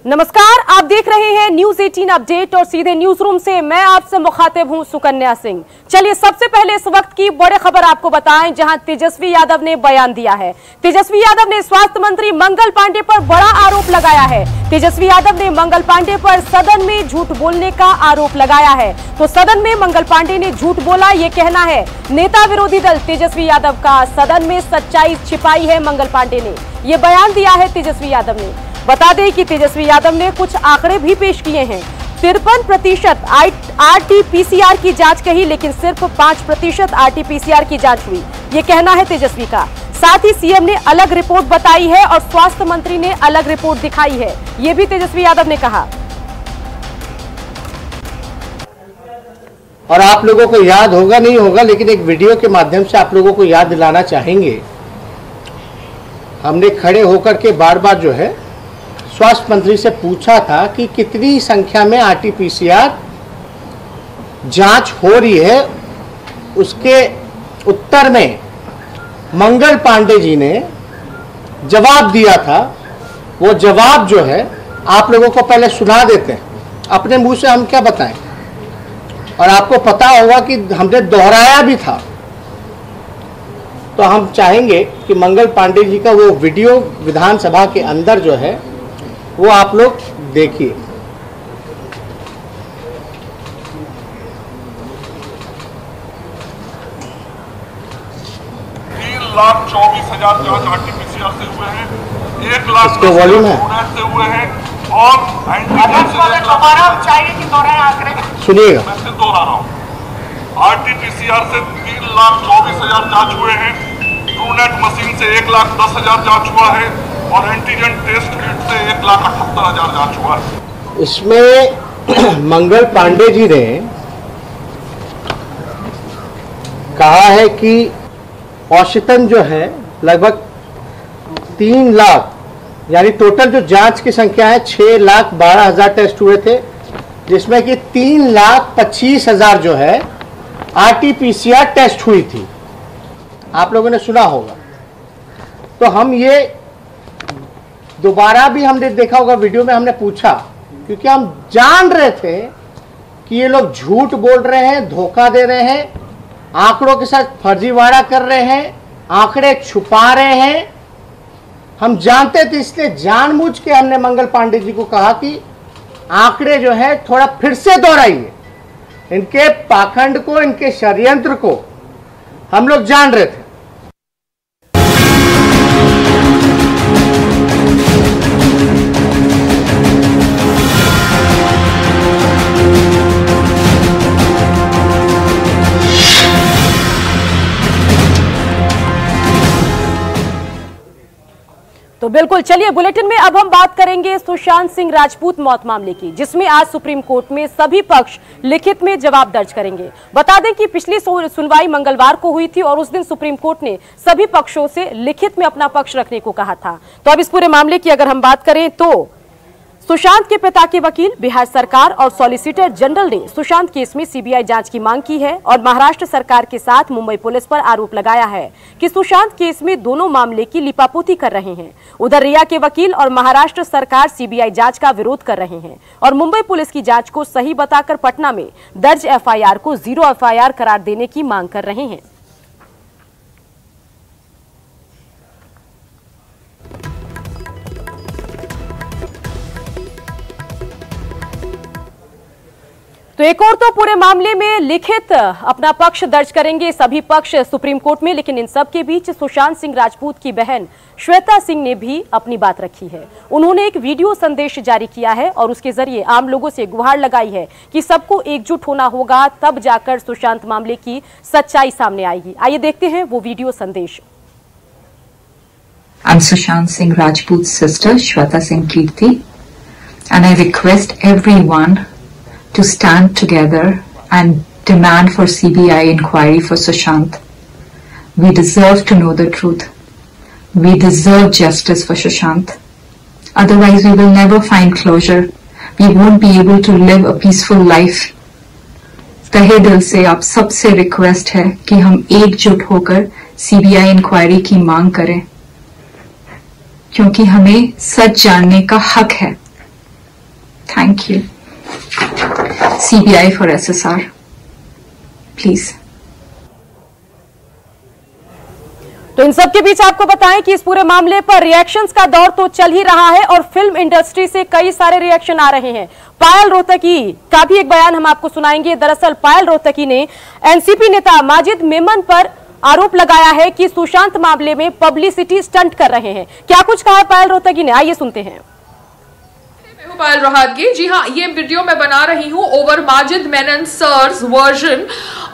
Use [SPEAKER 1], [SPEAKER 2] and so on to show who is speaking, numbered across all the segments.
[SPEAKER 1] नमस्कार, आप देख रहे हैं न्यूज 18 अपडेट और सीधे न्यूज रूम से मैं आपसे मुखातिब हूं सुकन्या सिंह। चलिए सबसे पहले इस वक्त की बड़ी खबर आपको बताएं, जहां तेजस्वी यादव ने बयान दिया है। तेजस्वी यादव ने स्वास्थ्य मंत्री मंगल पांडे पर बड़ा आरोप लगाया है। तेजस्वी यादव ने मंगल पांडे पर सदन में झूठ बोलने का आरोप लगाया है। तो सदन में मंगल पांडे ने झूठ बोला, ये कहना है नेता विरोधी दल तेजस्वी यादव का। सदन में सच्चाई छिपाई है मंगल पांडे ने, ये बयान दिया है तेजस्वी यादव ने। बता दें कि तेजस्वी यादव ने कुछ आंकड़े भी पेश किए हैं। 53% RT-PCR की जांच कही, लेकिन सिर्फ 5% RT-PCR की जांच हुई, ये कहना है तेजस्वी का। साथ ही सीएम ने अलग रिपोर्ट बताई है और स्वास्थ्य मंत्री ने अलग रिपोर्ट दिखाई है, ये भी तेजस्वी यादव ने कहा।
[SPEAKER 2] और आप लोगों को याद होगा नहीं होगा, लेकिन एक वीडियो के माध्यम से आप लोगों को याद दिलाना चाहेंगे। हमने खड़े होकर के बार बार जो है स्वास्थ्य मंत्री से पूछा था कि कितनी संख्या में RT-PCR जांच हो रही है। उसके उत्तर में मंगल पांडे जी ने जवाब दिया था। वो जवाब जो है आप लोगों को पहले सुना देते हैं, अपने मुंह से हम क्या बताएं। और आपको पता होगा कि हमने दोहराया भी था। तो हम चाहेंगे कि मंगल पांडे जी का वो वीडियो विधानसभा के अंदर जो है वो आप लोग देखिए।
[SPEAKER 3] 3,24,000 जांच RT-PCR से हुए हैं, 1,00,000
[SPEAKER 2] इसके वॉल्यूम है
[SPEAKER 3] से हुए हैं और
[SPEAKER 2] सुनिएगा,
[SPEAKER 3] मैं फिर दोहरा रहा हूँ। RT-PCR से 3,24,000 जांच हुए हैं, ट्रूनेट मशीन से 1,10,000 जांच हुआ है और एंटीजन टेस्ट किट से 1,78,000 जांच हुआ है।
[SPEAKER 2] इसमें मंगल पांडे जी ने कहा है कि औसतन जो है लगभग 3 लाख, यानी टोटल जो जांच की संख्या है 6,12,000 टेस्ट हुए थे, जिसमें कि 3,25,000 जो है RT-PCR टेस्ट हुई थी। आप लोगों ने सुना होगा। तो हम ये दोबारा भी हमने देखा होगा, वीडियो में हमने पूछा, क्योंकि हम जान रहे थे कि ये लोग झूठ बोल रहे हैं, धोखा दे रहे हैं, आंकड़ों के साथ फर्जीवाड़ा कर रहे हैं, आंकड़े छुपा रहे हैं। हम जानते थे, इसलिए जानबूझ के हमने मंगल पांडे जी को कहा कि आंकड़े जो है थोड़ा फिर से दोहराइए। इनके पाखंड को, इनके षड्यंत्र को हम लोग जान रहे थे।
[SPEAKER 1] तो बिल्कुल, चलिए बुलेटिन में अब हम बात करेंगे सुशांत सिंह राजपूत मौत मामले की, जिसमें आज सुप्रीम कोर्ट में सभी पक्ष लिखित में जवाब दर्ज करेंगे। बता दें कि पिछली सुनवाई मंगलवार को हुई थी और उस दिन सुप्रीम कोर्ट ने सभी पक्षों से लिखित में अपना पक्ष रखने को कहा था। तो अब इस पूरे मामले की अगर हम बात करें तो सुशांत के पिता के वकील, बिहार सरकार और सॉलिसिटर जनरल ने सुशांत केस में सीबीआई जांच की मांग की है और महाराष्ट्र सरकार के साथ मुंबई पुलिस पर आरोप लगाया है कि सुशांत केस में दोनों मामले की लिपापोती कर रहे हैं। उधर रिया के वकील और महाराष्ट्र सरकार सीबीआई जांच का विरोध कर रहे हैं और मुंबई पुलिस की जांच को सही बताकर पटना में दर्ज एफआईआर को 0 एफआईआर करार देने की मांग कर रहे हैं। तो एक और तो पूरे मामले में लिखित अपना पक्ष दर्ज करेंगे सभी पक्ष सुप्रीम कोर्ट में, लेकिन इन सब के बीच सुशांत सिंह राजपूत की बहन श्वेता सिंह ने भी अपनी बात रखी है। उन्होंने एक वीडियो संदेश जारी किया है और उसके जरिए आम लोगों से गुहार लगाई है कि सबको एकजुट होना होगा, तब जाकर सुशांत मामले की सच्चाई सामने आएगी। आइए देखते हैं वो वीडियो संदेश।
[SPEAKER 4] I'm Sushant Singh Rajput's sister, Shweta Singh Kirti, and I request everyone to stand together and demand for CBI inquiry for Sushant. We deserve to know the truth. We deserve justice for Sushant. Otherwise, we will never find closure. We won't be able to live a peaceful life. तहे दिल से आप सबसे request है कि हम एकजुट होकर CBI इंक्वायरी की मांग करें, क्योंकि हमें सच जानने का हक है। Thank you. CBI for SSR, please.
[SPEAKER 1] तो इन सब के बीच आपको बताएं कि इस पूरे मामले पर रिएक्शंस का दौर तो चल ही रहा है और फिल्म इंडस्ट्री से कई सारे रिएक्शन आ रहे हैं। पायल रोहतगी का भी एक बयान हम आपको सुनाएंगे। दरअसल पायल रोहतगी ने एनसीपी नेता माजिद मेमन पर आरोप लगाया है कि सुशांत मामले में पब्लिसिटी स्टंट कर रहे हैं। क्या कुछ कहा है पायल रोहतगी ने, आइए सुनते हैं।
[SPEAKER 5] पायल रोहतगी, जी हाँ, ये वीडियो मैं बना रही हूँ over Majid Menon sir's version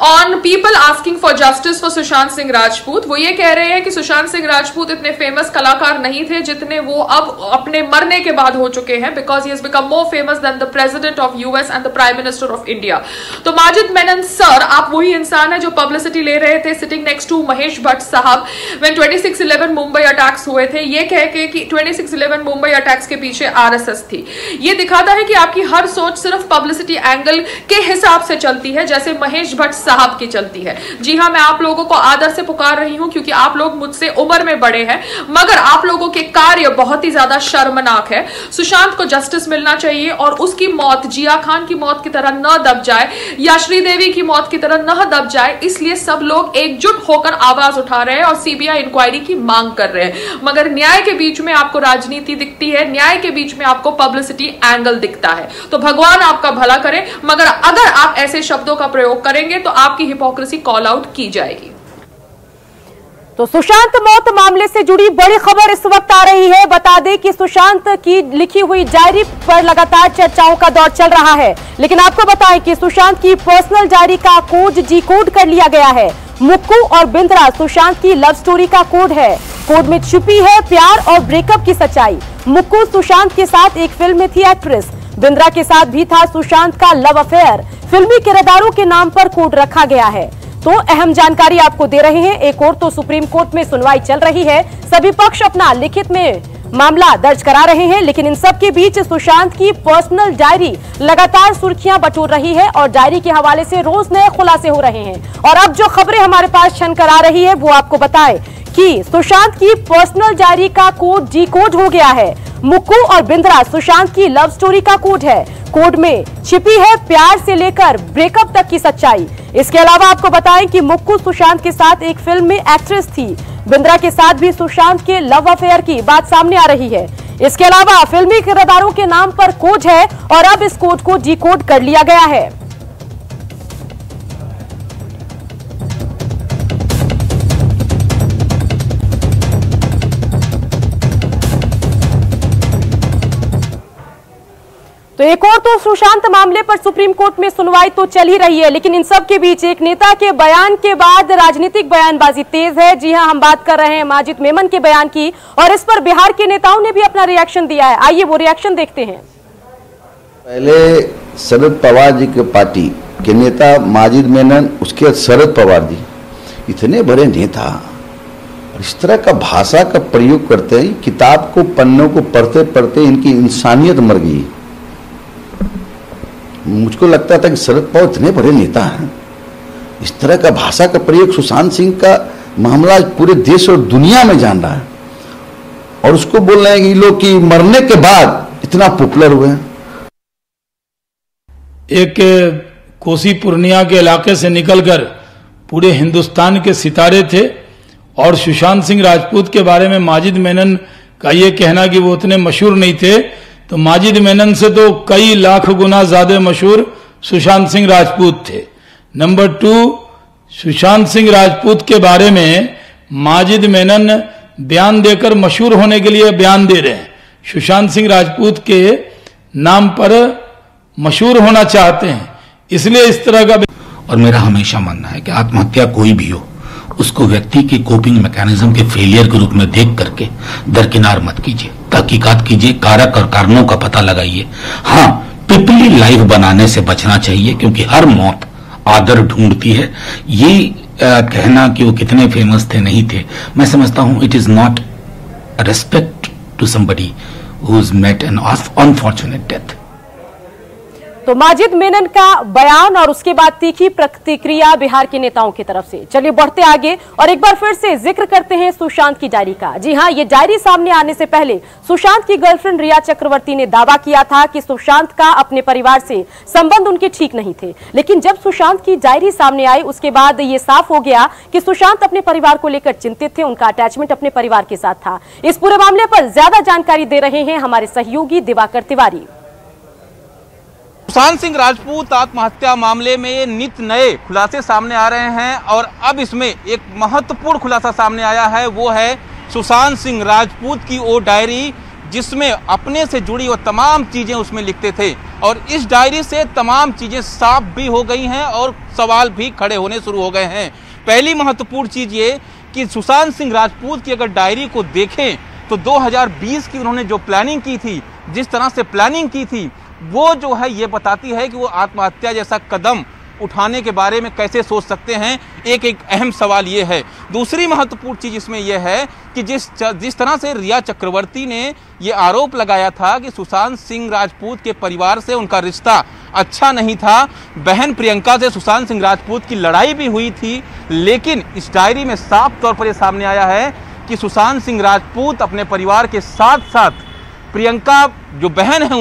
[SPEAKER 5] on people asking for justice for Sushant Singh Rajput. वो ये कह रहे हैं कि सुशांत सिंह राजपूत इतने फेमस कलाकार नहीं थे जितने वो अब अपने मरने के बाद हो चुके हैं, because he has become more famous than the president of US and the prime minister of India. तो माजिद मेनन सर, आप वही इंसान है जो पब्लिसिटी ले रहे थे sitting next to Mahesh Bhatt sahab when 26/11 Mumbai attacks हुए थे, ये कह के कि 26/11 मुंबई अटैक्स के पीछे आरएसएस थी। ये दिखाता है कि आपकी हर सोच सिर्फ पब्लिसिटी एंगल के हिसाब से चलती है, जैसे महेश भट्ट साहब की चलती है। जी हां, मैं आप लोगों को आदर से पुकार रही हूं क्योंकि आप लोग मुझसे उम्र में बड़े हैं, मगर आप लोगों के कार्य बहुत ही ज्यादा शर्मनाक है। सुशांत को जस्टिस मिलना चाहिए और उसकी मौत जिया खान की मौत की तरह न दब जाए या श्रीदेवी की मौत की तरह न दब जाए, इसलिए सब लोग एकजुट होकर आवाज उठा रहे हैं और सीबीआई इंक्वायरी की मांग कर रहे हैं। मगर न्याय के बीच में आपको राजनीति दिखती है, न्याय के बीच में आपको पब्लिसिटी एंगल दिखता है। तो भगवान आपका भला करे, मगर अगर आप ऐसे शब्दों का प्रयोग करेंगे तो आपकी हिपोक्रेसी कॉल आउट की जाएगी।
[SPEAKER 1] तो सुशांत मौत मामले से जुड़ी बड़ी खबर इस वक्त आ रही है। बता दें कि सुशांत की लिखी हुई डायरी पर लगातार चर्चाओं का दौर चल रहा है, लेकिन आपको बताएं कि सुशांत की पर्सनल डायरी का कोड जी-कोड कर लिया गया है। मुक्कू और बिंद्रा सुशांत की लव स्टोरी का कोड है। कोड में छिपी है प्यार और ब्रेकअप की सच्चाई। मुक्कू सुशांत के साथ एक फिल्म में थी एक्ट्रेस, बिंद्रा के साथ भी था सुशांत का लव अफेयर। फिल्मी किरदारों के नाम पर कोड रखा गया है। तो अहम जानकारी आपको दे रहे हैं। एक और तो सुप्रीम कोर्ट में सुनवाई चल रही है, सभी पक्ष अपना लिखित में मामला दर्ज करा रहे हैं, लेकिन इन सब के बीच सुशांत की पर्सनल डायरी लगातार सुर्खियां बटोर रही है और डायरी के हवाले से रोज नए खुलासे हो रहे हैं। और अब जो खबरें हमारे पास छन कर आ रही है वो आपको बताएं कि सुशांत की पर्सनल डायरी का कोड जी-कोड हो गया है। मुक्कू और बिंद्रा सुशांत की लव स्टोरी का कोड है। कोड में छिपी है प्यार से लेकर ब्रेकअप तक की सच्चाई। इसके अलावा आपको बताएं कि मुक्कू सुशांत के साथ एक फिल्म में एक्ट्रेस थी। बिंद्रा के साथ भी सुशांत के लव अफेयर की बात सामने आ रही है। इसके अलावा फिल्मी किरदारों के नाम पर कोड है और अब इस कोड को जी-कोड कर लिया गया है। तो एक और तो सुशांत मामले पर सुप्रीम कोर्ट में सुनवाई तो चल ही रही है, लेकिन इन सब के बीच एक नेता के बयान के बाद राजनीतिक बयानबाजी तेज है। जी हां, हम बात कर रहे हैं माजिद मेमन के बयान की और इस पर बिहार के नेताओं ने भी अपना रिएक्शन दिया है। आइए वो रिएक्शन देखते हैं।
[SPEAKER 6] पहले शरद पवार जी के पार्टी के नेता माजिद मेनन, उसके शरद पवार जी इतने बड़े नेता और इस तरह का भाषा का प्रयोग करते हैं, किताब को पन्नों को पढ़ते पढ़ते इनकी इंसानियत मर गई। मुझको लगता था कि शरद पवार इतने बड़े नेता हैं, इस तरह का भाषा का प्रयोग, सुशांत सिंह का मामला पूरे देश और दुनिया में जान रहा है और उसको बोल रहे हैं कि लोग की मरने के बाद इतना पॉपुलर हुए हैं।
[SPEAKER 7] एक कोसी पूर्णिया के इलाके से निकलकर पूरे हिंदुस्तान के सितारे थे और सुशांत सिंह राजपूत के बारे में माजिद मेनन का ये कहना कि वो उतने मशहूर नहीं थे, तो माजिद मेनन से तो कई लाख गुना ज्यादा मशहूर सुशांत सिंह राजपूत थे। नंबर 2, सुशांत सिंह राजपूत के बारे में माजिद मेनन बयान देकर मशहूर होने के लिए बयान दे रहे हैं। सुशांत सिंह राजपूत के नाम पर मशहूर होना चाहते हैं, इसलिए इस तरह का।
[SPEAKER 8] और मेरा हमेशा मानना है कि आत्महत्या कोई भी हो, उसको व्यक्ति के कोपिंग मैकेनिज्म के फेलियर के रूप में देख करके दरकिनार मत कीजिए, तहकीकात कीजिए, कारक और कारणों का पता लगाइए। हाँ, पिपली लाइव बनाने से बचना चाहिए क्योंकि हर मौत आदर ढूंढती है। ये कहना कि वो कितने फेमस थे नहीं थे, मैं समझता हूं it is not respect to somebody who is met an unfortunate death.
[SPEAKER 1] तो माजिद मेनन का बयान और उसके बाद तीखी प्रतिक्रिया बिहार के नेताओं की तरफ से। चलिए बढ़ते आगे और एक बार फिर से जिक्र करते हैं सुशांत की डायरी का। जी हां, ये डायरी सामने आने से पहले सुशांत की गर्लफ्रेंड रिया चक्रवर्ती ने दावा किया था कि सुशांत का अपने परिवार से संबंध उनके ठीक नहीं थे, लेकिन जब सुशांत की डायरी सामने आई उसके बाद ये साफ हो गया कि सुशांत अपने परिवार को लेकर चिंतित थे, उनका अटैचमेंट अपने परिवार के साथ था। इस पूरे मामले पर ज्यादा जानकारी दे रहे हैं हमारे सहयोगी दिवाकर तिवारी।
[SPEAKER 9] सुशांत सिंह राजपूत आत्महत्या मामले में नित नए खुलासे सामने आ रहे हैं और अब इसमें एक महत्वपूर्ण खुलासा सामने आया है, वो है सुशांत सिंह राजपूत की वो डायरी जिसमें अपने से जुड़ी वो तमाम चीजें उसमें लिखते थे और इस डायरी से तमाम चीजें साफ भी हो गई हैं और सवाल भी खड़े होने शुरू हो गए हैं। पहली महत्वपूर्ण चीज ये कि सुशांत सिंह राजपूत की अगर डायरी को देखें तो 2020 की उन्होंने जो प्लानिंग की थी, जिस तरह से प्लानिंग की थी, वो जो है ये बताती है कि वो आत्महत्या जैसा कदम उठाने के बारे में कैसे सोच सकते हैं। एक अहम सवाल ये है। दूसरी महत्वपूर्ण चीज इसमें यह है कि जिस तरह से रिया चक्रवर्ती ने ये आरोप लगाया था कि सुशांत सिंह राजपूत के परिवार से उनका रिश्ता अच्छा नहीं था, बहन प्रियंका से सुशांत सिंह राजपूत की लड़ाई भी हुई थी, लेकिन इस डायरी में साफ तौर पर यह सामने आया है कि सुशांत सिंह राजपूत अपने परिवार के साथ साथ प्रियंका जो बहन है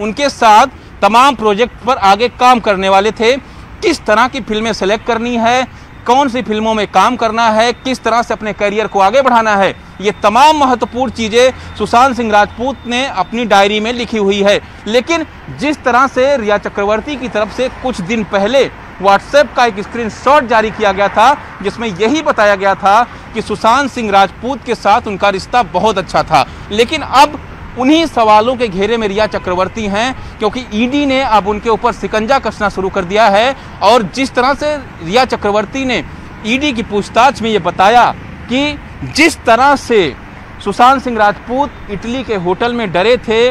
[SPEAKER 9] उनके साथ तमाम प्रोजेक्ट पर आगे काम करने वाले थे। किस तरह की फिल्में सेलेक्ट करनी है, कौन सी फिल्मों में काम करना है, किस तरह से अपने करियर को आगे बढ़ाना है, ये तमाम महत्वपूर्ण चीज़ें सुशांत सिंह राजपूत ने अपनी डायरी में लिखी हुई है। लेकिन जिस तरह से रिया चक्रवर्ती की तरफ से कुछ दिन पहले व्हाट्सएप का एक स्क्रीनशॉट जारी किया गया था जिसमें यही बताया गया था कि सुशांत सिंह राजपूत के साथ उनका रिश्ता बहुत अच्छा था, लेकिन अब उन्हीं सवालों के घेरे में रिया चक्रवर्ती हैं क्योंकि ईडी ने अब उनके ऊपर शिकंजा कसना शुरू कर दिया है। और जिस तरह से रिया चक्रवर्ती ने ईडी की पूछताछ में ये बताया कि जिस तरह से सुशांत सिंह राजपूत इटली के होटल में डरे थे,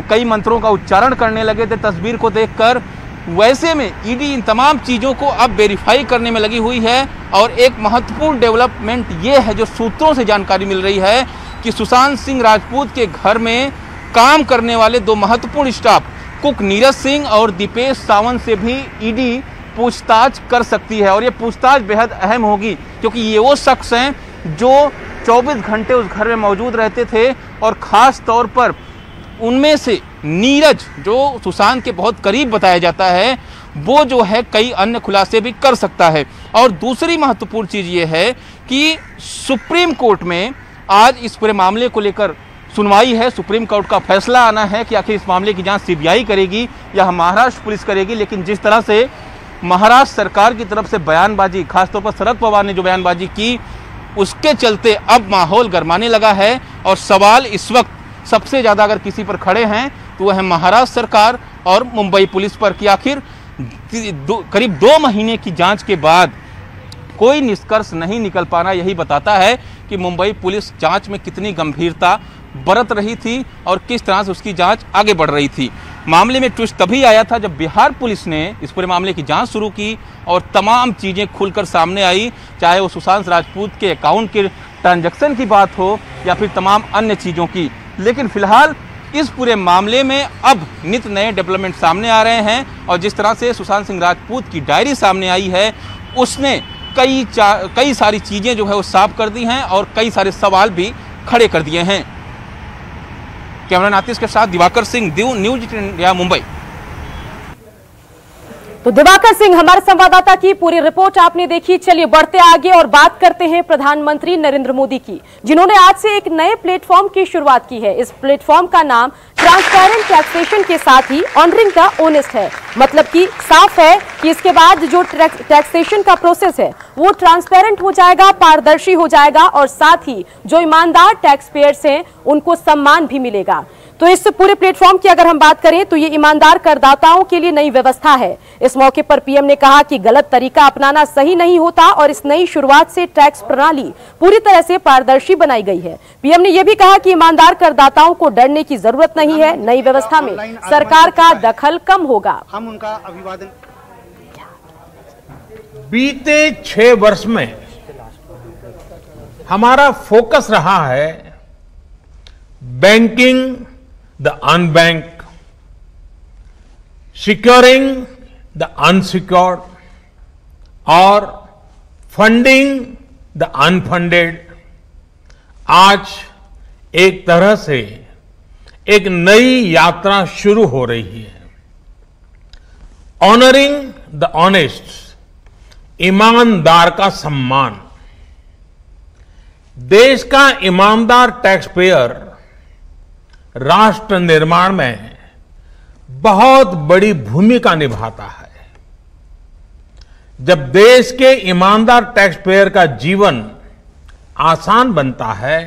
[SPEAKER 9] कई मंत्रों का उच्चारण करने लगे थे तस्वीर को देखकर, वैसे में ईडी इन तमाम चीज़ों को अब वेरीफाई करने में लगी हुई है। और एक महत्वपूर्ण डेवलपमेंट ये है जो सूत्रों से जानकारी मिल रही है कि सुशांत सिंह राजपूत के घर में काम करने वाले दो महत्वपूर्ण स्टाफ कुक नीरज सिंह और दीपेश सावंत से भी ईडी पूछताछ कर सकती है। और ये पूछताछ बेहद अहम होगी क्योंकि ये वो शख्स हैं जो 24 घंटे उस घर में मौजूद रहते थे और ख़ास तौर पर उनमें से नीरज जो सुशांत के बहुत करीब बताया जाता है, वो जो है कई अन्य खुलासे भी कर सकता है। और दूसरी महत्वपूर्ण चीज़ ये है कि सुप्रीम कोर्ट में आज इस पूरे मामले को लेकर सुनवाई है। सुप्रीम कोर्ट का फैसला आना है कि आखिर इस मामले की जांच सीबीआई करेगी या महाराष्ट्र पुलिस करेगी। लेकिन जिस तरह से महाराष्ट्र सरकार की तरफ से बयानबाजी, खासतौर पर शरद पवार ने जो बयानबाजी की, उसके चलते अब माहौल गरमाने लगा है। और सवाल इस वक्त सबसे ज़्यादा अगर किसी पर खड़े हैं तो वह है महाराष्ट्र सरकार और मुंबई पुलिस पर कि आखिर करीब 2 महीने की जांच के बाद कोई निष्कर्ष नहीं निकल पाना यही बताता है कि मुंबई पुलिस जांच में कितनी गंभीरता बरत रही थी और किस तरह से उसकी जांच आगे बढ़ रही थी। मामले में ट्विस्ट तभी आया था जब बिहार पुलिस ने इस पूरे मामले की जांच शुरू की और तमाम चीज़ें खुलकर सामने आई, चाहे वो सुशांत राजपूत के अकाउंट के ट्रांजैक्शन की बात हो या फिर तमाम अन्य चीज़ों की। लेकिन फिलहाल इस पूरे मामले में अब नित नए डेवलपमेंट सामने आ रहे हैं और जिस तरह से सुशांत सिंह राजपूत की डायरी सामने आई है उसने कई सारी चीज़ें जो है वो साफ कर दी हैं और कई सारे सवाल भी खड़े कर दिए हैं। कैमरा आतिश के साथ दिवाकर सिंह, न्यूज 18 इंडिया, मुंबई।
[SPEAKER 1] तो दिवाकर सिंह हमारे संवाददाता की पूरी रिपोर्ट आपने देखी। चलिए बढ़ते आगे और बात करते हैं प्रधानमंत्री नरेंद्र मोदी की, जिन्होंने आज से एक नए प्लेटफॉर्म की शुरुआत की है। इस प्लेटफॉर्म का नाम ट्रांसपेरेंट टैक्सेशन के साथ ही ऑनरिंग द ऑनेस्ट है। मतलब कि साफ है कि इसके बाद जो टैक्सेशन का प्रोसेस है वो ट्रांसपेरेंट हो जाएगा, पारदर्शी हो जाएगा और साथ ही जो ईमानदार टैक्स पेयर्स हैं उनको सम्मान भी मिलेगा। तो इस पूरे प्लेटफॉर्म की अगर हम बात करें तो ये ईमानदार करदाताओं के लिए नई व्यवस्था है। इस मौके पर पीएम ने कहा कि गलत तरीका अपनाना सही नहीं होता और इस नई शुरुआत से टैक्स प्रणाली पूरी तरह से पारदर्शी बनाई गई है। पीएम ने यह भी कहा कि ईमानदार करदाताओं को डरने की जरूरत नहीं है। नई व्यवस्था में सरकार का दखल कम होगा।
[SPEAKER 2] हम उनका अभिवादन।
[SPEAKER 10] बीते 6 वर्ष में हमारा फोकस रहा है banking the unbanked, securing the unsecured और फंडिंग द अनफंडेड आज एक तरह से एक नई यात्रा शुरू हो रही है। ऑनरिंग द ऑनेस्ट, ईमानदार का सम्मान। देश का ईमानदार टैक्स पेयर राष्ट्र निर्माण में बहुत बड़ी भूमिका निभाता है। जब देश के ईमानदार टैक्स पेयर का जीवन आसान बनता है,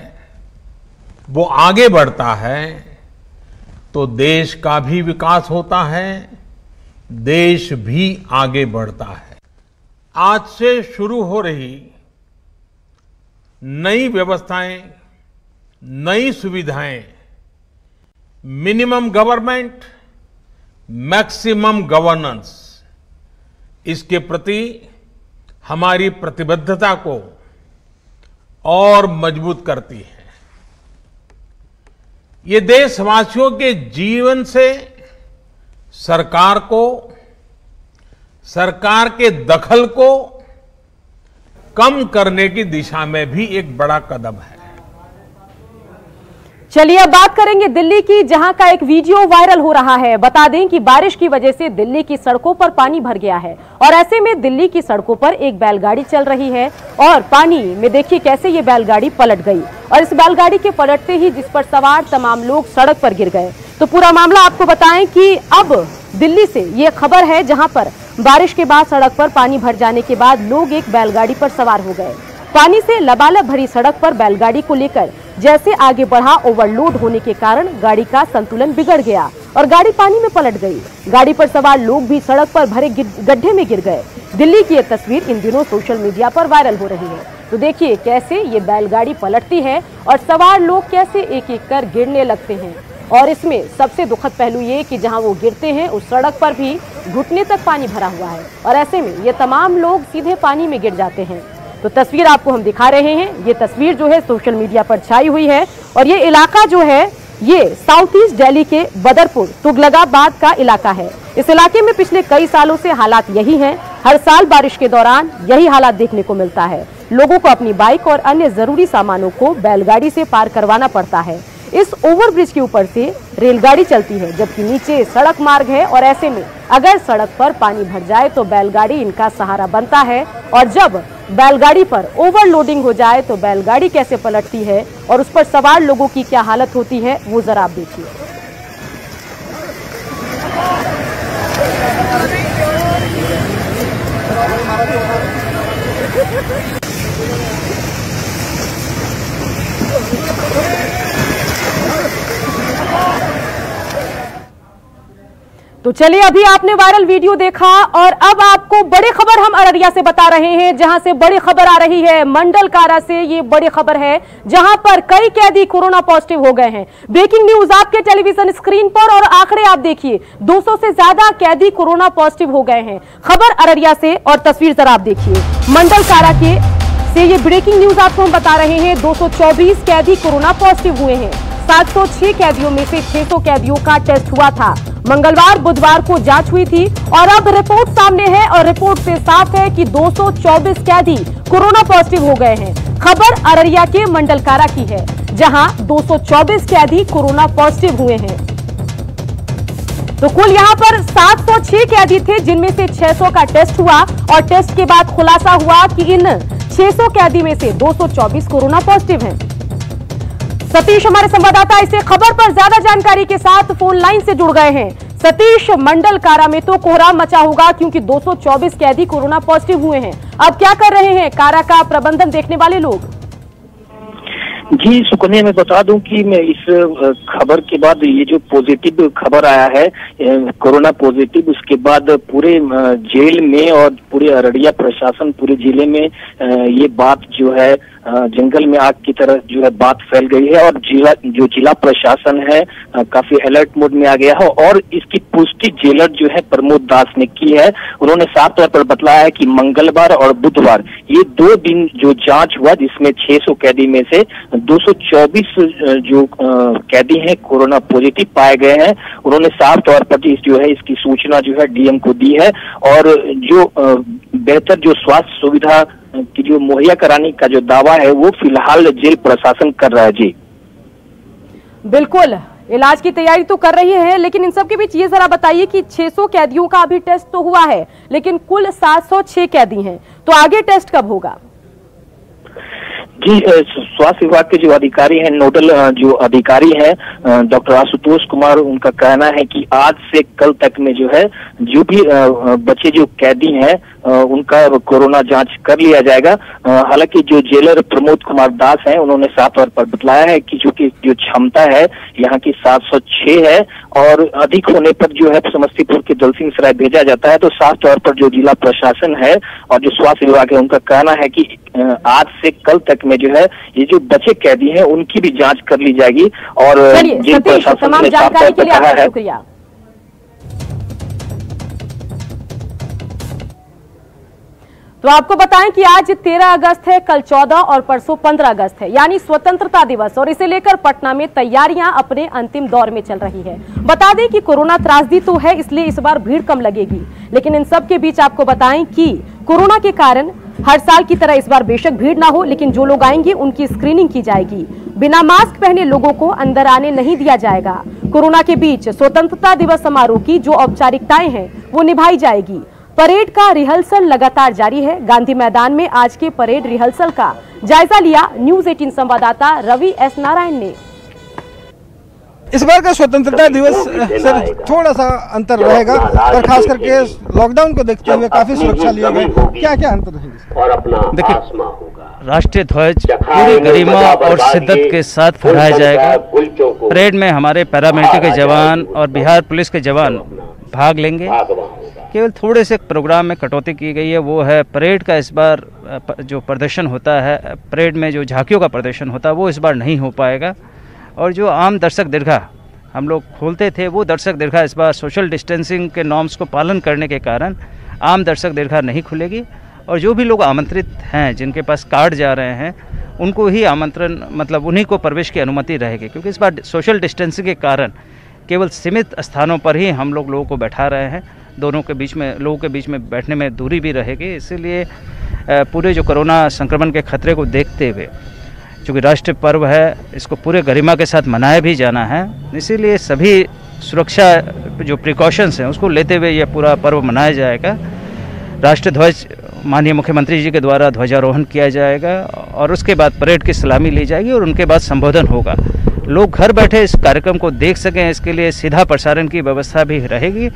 [SPEAKER 10] वो आगे बढ़ता है, तो देश का भी विकास होता है, देश भी आगे बढ़ता है। आज से शुरू हो रही नई व्यवस्थाएं, नई सुविधाएं, मिनिमम गवर्नमेंट, मैक्सिमम गवर्नेंस, इसके प्रति हमारी प्रतिबद्धता को और मजबूत करती है। ये देशवासियों के जीवन से सरकार को, सरकार के दखल को कम करने की दिशा में भी एक बड़ा कदम है।
[SPEAKER 1] चलिए अब बात करेंगे दिल्ली की, जहां का एक वीडियो वायरल हो रहा है। बता दें कि बारिश की वजह से दिल्ली की सड़कों पर पानी भर गया है और ऐसे में दिल्ली की सड़कों पर एक बैलगाड़ी चल रही है और पानी में देखिए कैसे ये बैलगाड़ी पलट गई और इस बैलगाड़ी के पलटते ही जिस पर सवार तमाम लोग सड़क पर गिर गए। तो पूरा मामला आपको बताएं कि अब दिल्ली से ये खबर है, जहां पर बारिश के बाद सड़क पर पानी भर जाने के बाद लोग एक बैलगाड़ी पर सवार हो गए। पानी से लबालब भरी सड़क पर बैलगाड़ी को लेकर जैसे आगे बढ़ा, ओवरलोड होने के कारण गाड़ी का संतुलन बिगड़ गया और गाड़ी पानी में पलट गई। गाड़ी पर सवार लोग भी सड़क पर भरे गड्ढे में गिर गए। दिल्ली की ये तस्वीर इन दिनों सोशल मीडिया पर वायरल हो रही है। तो देखिए कैसे ये बैलगाड़ी पलटती है और सवार लोग कैसे एक एक कर गिरने लगते हैं। और इसमें सबसे दुखद पहलू ये कि जहां वो गिरते हैं उस सड़क पर भी घुटने तक पानी भरा हुआ है और ऐसे में ये तमाम लोग सीधे पानी में गिर जाते हैं। तो तस्वीर आपको हम दिखा रहे हैं। ये तस्वीर जो है सोशल मीडिया पर छाई हुई है और ये इलाका जो है ये साउथ ईस्ट दिल्ली के बदरपुर तुगलकाबाद का इलाका है। इस इलाके में पिछले कई सालों से हालात यही हैं। हर साल बारिश के दौरान यही हालात देखने को मिलता है। लोगों को अपनी बाइक और अन्य जरूरी सामानों को बैलगाड़ी से पार करवाना पड़ता है। इस ओवरब्रिज के ऊपर से रेलगाड़ी चलती है, जबकि नीचे सड़क मार्ग है और ऐसे में अगर सड़क पर पानी भर जाए तो बैलगाड़ी इनका सहारा बनता है और जब बैलगाड़ी पर ओवरलोडिंग हो जाए तो बैलगाड़ी कैसे पलटती है और उस पर सवार लोगों की क्या हालत होती है वो जरा आप देखिए। तो चलिए अभी आपने वायरल वीडियो देखा और अब आपको बड़ी खबर हम अररिया से बता रहे हैं, जहां से बड़ी खबर आ रही है। मंडल कारा से ये बड़ी खबर है, जहां पर कई कैदी कोरोना पॉजिटिव हो गए हैं। ब्रेकिंग न्यूज आपके टेलीविजन स्क्रीन पर और आंकड़े आप देखिए, 200 से ज्यादा कैदी कोरोना पॉजिटिव हो गए हैं। खबर अररिया से और तस्वीर जरा आप देखिए। मंडल कारा के से ये ब्रेकिंग न्यूज आपको हम बता रहे हैं। 224 कैदी कोरोना पॉजिटिव हुए हैं। 706 कैदियों में से 600 कैदियों का टेस्ट हुआ था। मंगलवार बुधवार को जांच हुई थी और अब रिपोर्ट सामने है और रिपोर्ट से साफ है कि 224 कैदी कोरोना पॉजिटिव हो गए हैं। खबर अररिया के मंडल कारा की है, जहां 224 कैदी कोरोना पॉजिटिव हुए हैं। तो कुल यहां पर 706 कैदी थे, जिनमें से 600 का टेस्ट हुआ और टेस्ट के बाद खुलासा हुआ कि इन 600 कैदी में से 224 कोरोना पॉजिटिव हैं। सतीश हमारे संवाददाता इसे खबर पर ज्यादा जानकारी के साथ फोन लाइन से जुड़ गए हैं। सतीश, मंडल कारा में तो कोहराम मचा होगा क्योंकि 224 कैदी कोरोना पॉजिटिव हुए हैं। अब क्या कर रहे हैं कारा का प्रबंधन देखने वाले लोग?
[SPEAKER 11] जी सुकन्या, मैं बता दूं कि मैं इस खबर के बाद ये जो पॉजिटिव खबर आया है कोरोना पॉजिटिव, उसके बाद पूरे जेल में और पूरे अररिया प्रशासन पूरे जिले में ये बात जो है जंगल में आग की तरह जो है बात फैल गई है और जिला प्रशासन है काफी अलर्ट मोड में आ गया है। और इसकी पुष्टि जेलर जो है प्रमोद दास ने की है। उन्होंने साफ तौर पर बतलाया है कि मंगलवार और बुधवार ये 2 दिन जो जांच हुआ, जिसमें 600 कैदी में से 224 जो कैदी हैं कोरोना पॉजिटिव पाए गए हैं। उन्होंने साफ तौर पर जो है इसकी सूचना जो है डीएम को दी है और जो बेहतर जो स्वास्थ्य सुविधा की जो मुहैया कराने का जो दावा है वो फिलहाल जेल प्रशासन कर रहा है। जी
[SPEAKER 1] बिल्कुल, इलाज की तैयारी तो कर रही है, लेकिन इन सब के बीच ये जरा बताइए कि 600 कैदियों का अभी टेस्ट तो हुआ है, लेकिन कुल 706 कैदी हैं, तो आगे टेस्ट कब होगा?
[SPEAKER 11] जी, स्वास्थ्य विभाग के जो अधिकारी हैं, नोडल जो अधिकारी हैं डॉक्टर आशुतोष कुमार, उनका कहना है कि आज से कल तक में जो है जो भी बचे जो कैदी हैं उनका कोरोना जांच कर लिया जाएगा। हालांकि जो जेलर प्रमोद कुमार दास हैं उन्होंने साफ तौर पर बतलाया है कि चूंकि जो क्षमता है यहाँ की 706 है और अधिक होने पर जो है समस्तीपुर के दलसिंह सराय भेजा जाता है, तो साफ तौर पर जो जिला प्रशासन है और जो स्वास्थ्य विभाग है उनका कहना है कि आज से कल तक में जो है ये जो बचे कैदी हैं उनकी भी जांच कर ली जाएगी। और जेल प्रशासन ने साफ तौर पर कहा है।
[SPEAKER 1] तो आपको बताएं कि आज 13 अगस्त है, कल 14 और परसों 15 अगस्त है, यानी स्वतंत्रता दिवस, और इसे लेकर पटना में तैयारियां अपने अंतिम दौर में चल रही है। बता दें कि कोरोना त्रासदी तो है, इसलिए इस बार भीड़ कम लगेगी, लेकिन इन सब के बीच आपको बताएं कि कोरोना के कारण हर साल की तरह इस बार बेशक भीड़ ना हो, लेकिन जो लोग आएंगे उनकी स्क्रीनिंग की जाएगी। बिना मास्क पहने लोगों को अंदर आने नहीं दिया जाएगा। कोरोना के बीच स्वतंत्रता दिवस समारोह की जो औपचारिकताएं हैं वो निभाई जाएगी। परेड का रिहर्सल लगातार जारी है। गांधी मैदान में आज के परेड रिहर्सल का जायजा लिया न्यूज 18 संवाददाता रवि एस नारायण ने।
[SPEAKER 12] इस बार का स्वतंत्रता दिवस सर थोड़ा सा अंतर रहेगा और खास करके लॉकडाउन को देखते हुए काफी सुरक्षा लिया गया। क्या क्या अंतर रहेगा?
[SPEAKER 13] देखिए, राष्ट्रीय ध्वज पूरी गरिमा और शिद्दत के साथ फहराया जाएगा। परेड में हमारे पैरामिलिट्री के जवान और बिहार पुलिस के जवान भाग लेंगे। केवल थोड़े से प्रोग्राम में कटौती की गई है, वो है परेड का इस बार जो प्रदर्शन होता है, परेड में जो झांकियों का प्रदर्शन होता है वो इस बार नहीं हो पाएगा। और जो आम दर्शक दीर्घा हम लोग खोलते थे, वो दर्शक दीर्घा इस बार सोशल डिस्टेंसिंग के नॉर्म्स को पालन करने के कारण आम दर्शक दीर्घा नहीं खुलेगी। और जो भी लोग आमंत्रित हैं, जिनके पास कार्ड जा रहे हैं, उनको ही आमंत्रण, मतलब उन्हीं को प्रवेश की अनुमति रहेगी, क्योंकि इस बार सोशल डिस्टेंसिंग के कारण केवल सीमित स्थानों पर ही हम लोगों को बैठा रहे हैं। दोनों के बीच में, लोगों के बीच में बैठने में दूरी भी रहेगी। इसीलिए पूरे जो कोरोना संक्रमण के खतरे को देखते हुए, चूँकि राष्ट्रीय पर्व है, इसको पूरे गरिमा के साथ मनाया भी जाना है, इसीलिए सभी सुरक्षा जो प्रिकॉशंस हैं उसको लेते हुए यह पूरा पर्व मनाया जाएगा। राष्ट्रीय ध्वज माननीय मुख्यमंत्री जी के द्वारा ध्वजारोहण किया जाएगा और उसके बाद परेड की सलामी ली जाएगी और उनके बाद संबोधन होगा। लोग घर बैठे इस कार्यक्रम को देख सकें, इसके लिए सीधा प्रसारण की व्यवस्था भी रहेगी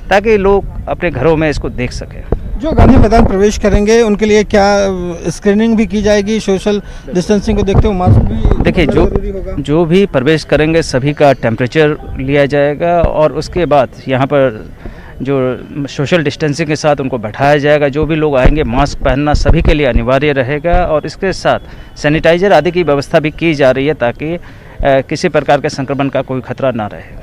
[SPEAKER 13] ताकि लोग अपने घरों में इसको देख सकें।
[SPEAKER 12] जो गांधी मैदान प्रवेश करेंगे उनके लिए क्या स्क्रीनिंग भी की जाएगी? सोशल डिस्टेंसिंग को देखते हुए मास्क भी?
[SPEAKER 13] देखिए, जो भी प्रवेश करेंगे सभी का टेम्परेचर लिया जाएगा और उसके बाद यहाँ पर जो सोशल डिस्टेंसिंग के साथ उनको बैठाया जाएगा। जो भी लोग आएंगे मास्क पहनना सभी के लिए अनिवार्य रहेगा और इसके साथ सैनिटाइजर आदि की व्यवस्था भी की जा रही है ताकि किसी प्रकार के संक्रमण का कोई खतरा ना रहे।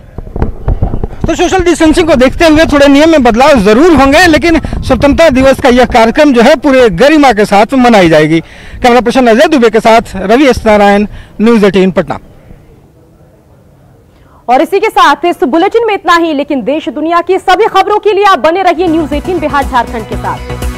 [SPEAKER 12] तो सोशल डिस्टेंसिंग को देखते हुए थोड़े नियम में बदलाव जरूर होंगे, लेकिन स्वतंत्रता दिवस का यह कार्यक्रम जो है पूरे गरिमा के साथ मनाई जाएगी। कैमरा पर्सन अजय दुबे के साथ रवि एस नारायण, न्यूज 18 पटना।
[SPEAKER 1] और इसी के साथ इस बुलेटिन में इतना ही, लेकिन देश दुनिया की सभी खबरों के लिए आप बने रहिए न्यूज 18 बिहार झारखंड के साथ।